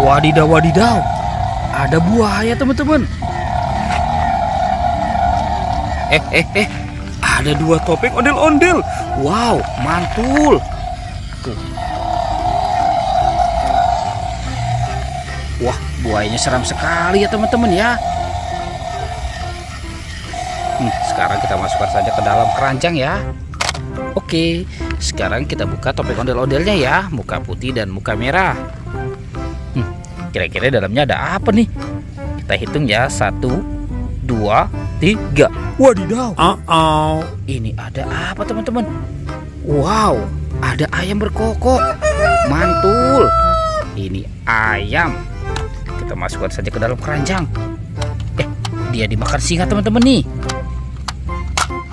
Wadidaw, wadidaw. Ada buaya, teman-teman. Ada 2 topeng ondel-ondel. Wow, mantul. Tuh. Wah, buayanya seram sekali ya, teman-teman ya. Sekarang kita masukkan saja ke dalam keranjang ya. Oke, sekarang kita buka topeng ondel-ondelnya ya. Muka putih dan muka merah. Kira-kira dalamnya ada apa nih? Kita hitung ya. 1, 2, 3. Wadidaw. Ini ada apa, teman-teman? Wow, ada ayam berkokok. Mantul. Ini ayam. Kita masukkan saja ke dalam keranjang. Dia dimakan singa, teman-teman nih.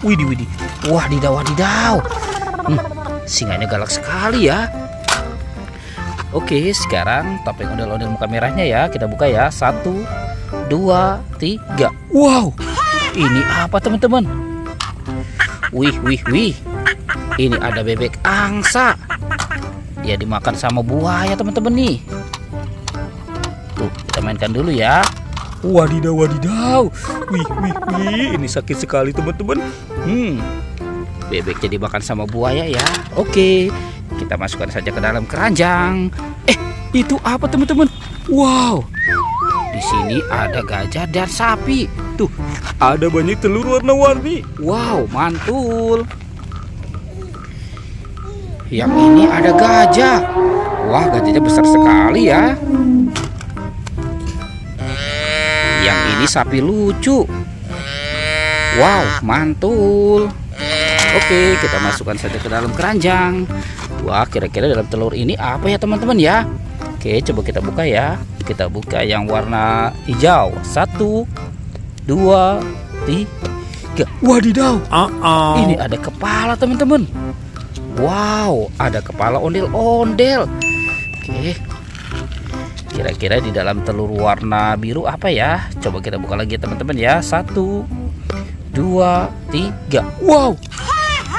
Widih, widih. Wadidaw, wadidaw. Singanya galak sekali ya. Oke, sekarang topeng ondel-ondel muka merahnya ya. Kita buka ya. 1, 2, 3. Wow, ini apa, teman-teman? Wih, wih, wih. Ini ada bebek angsa. Dia dimakan sama buaya, teman-teman nih. Tuh, kita mainkan dulu ya. Wadidaw, wadidaw. Wih, wih, wih. Ini sakit sekali, teman-teman. Bebeknya dimakan sama buaya ya. Oke, kita masukkan saja ke dalam keranjang. Itu apa, teman-teman? Wow, di sini ada gajah dan sapi. Tuh, ada banyak telur warna-warni. Wow, mantul. Yang ini ada gajah. Wah, gajahnya besar sekali ya. Yang ini sapi lucu. Wow, mantul. Oke, kita masukkan saja ke dalam keranjang. Wah, kira-kira dalam telur ini apa ya, teman-teman ya? Oke, coba kita buka ya. Kita buka yang warna hijau. 1, 2, 3. Wadidaw. Ini ada kepala, teman-teman. Wow, ada kepala ondel-ondel. Oke. Kira-kira di dalam telur warna biru apa ya? Coba kita buka lagi, teman-teman ya. 1, 2, 3. Wow,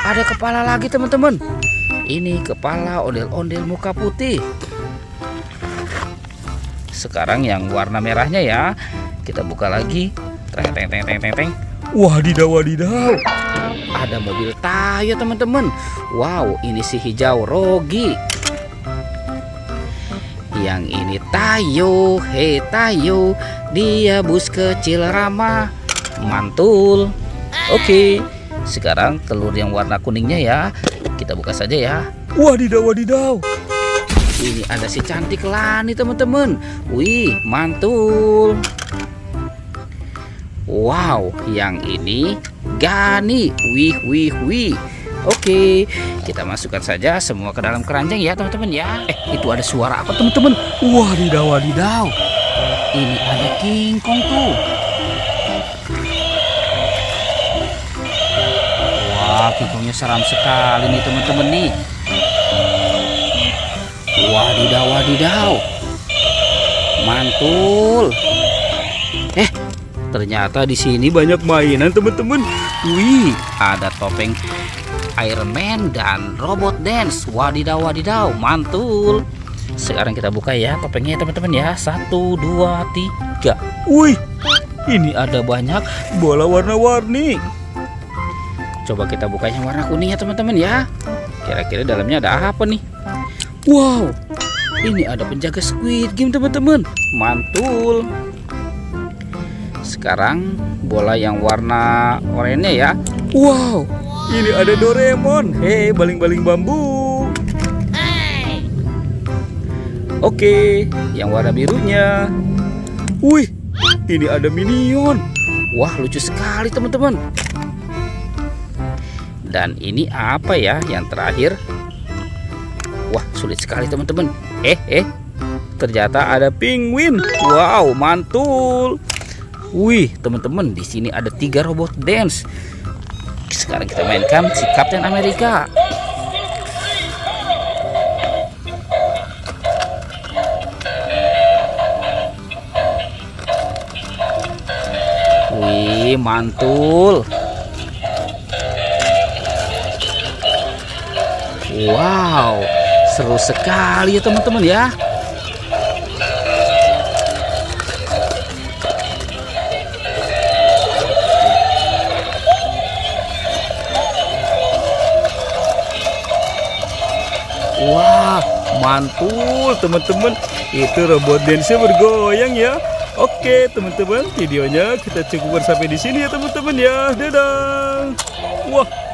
ada kepala lagi, teman-teman. Ini kepala ondel-ondel muka putih. Sekarang yang warna merahnya ya. Kita buka lagi. Teng, teng, teng, teng, teng, teng. Wadidaw, wadidaw. Ada mobil Tayo, teman-teman. Wow, ini si hijau Rogi. Yang ini Tayo. Hei Tayo, dia bus kecil ramah. Mantul. Oke, sekarang telur yang warna kuningnya ya. Kita buka saja ya. Wadidaw, wadidaw. Ini ada si cantik Lani, teman-teman. Wih, mantul. Wow, yang ini Gani. Wih, wih, wih. Oke, kita masukkan saja semua ke dalam keranjang ya, teman-teman ya. Itu ada suara apa, teman-teman? Wadidaw, wadidaw. Ini ada King Kong tuh. Wah, King Kongnya seram sekali nih, teman-teman nih. Wadidaw, wadidaw. Mantul. Ternyata di sini banyak mainan, teman-teman. Wih, ada topeng Iron Man dan robot dance. Wadidaw, wadidaw, mantul. Sekarang kita buka ya topengnya, teman-teman ya. 1, 2, 3. Wih, ini ada banyak bola warna-warni. Coba kita buka yang warna kuning ya, teman-teman ya. Kira-kira dalamnya ada apa nih? Wow, ini ada penjaga Squid Game, teman-teman. Mantul. Sekarang bola yang warna oranye ya. Wow, ini ada Doraemon. Hei, baling-baling bambu. Oke, yang warna birunya. Wih, ini ada Minion. Wah, lucu sekali, teman-teman. Dan ini apa ya yang terakhir? Wah, sulit sekali, teman-teman. Ternyata ada penguin. Wow, mantul. Wih, teman-teman, di sini ada 3 robot dance. Sekarang kita mainkan si Captain America. Wih, mantul. Wow, seru sekali ya, teman-teman ya. Wah, mantul teman-teman. Itu robot dance bergoyang ya. Oke teman-teman, videonya kita cukupkan sampai di sini ya teman-teman ya. Dadah. Wah.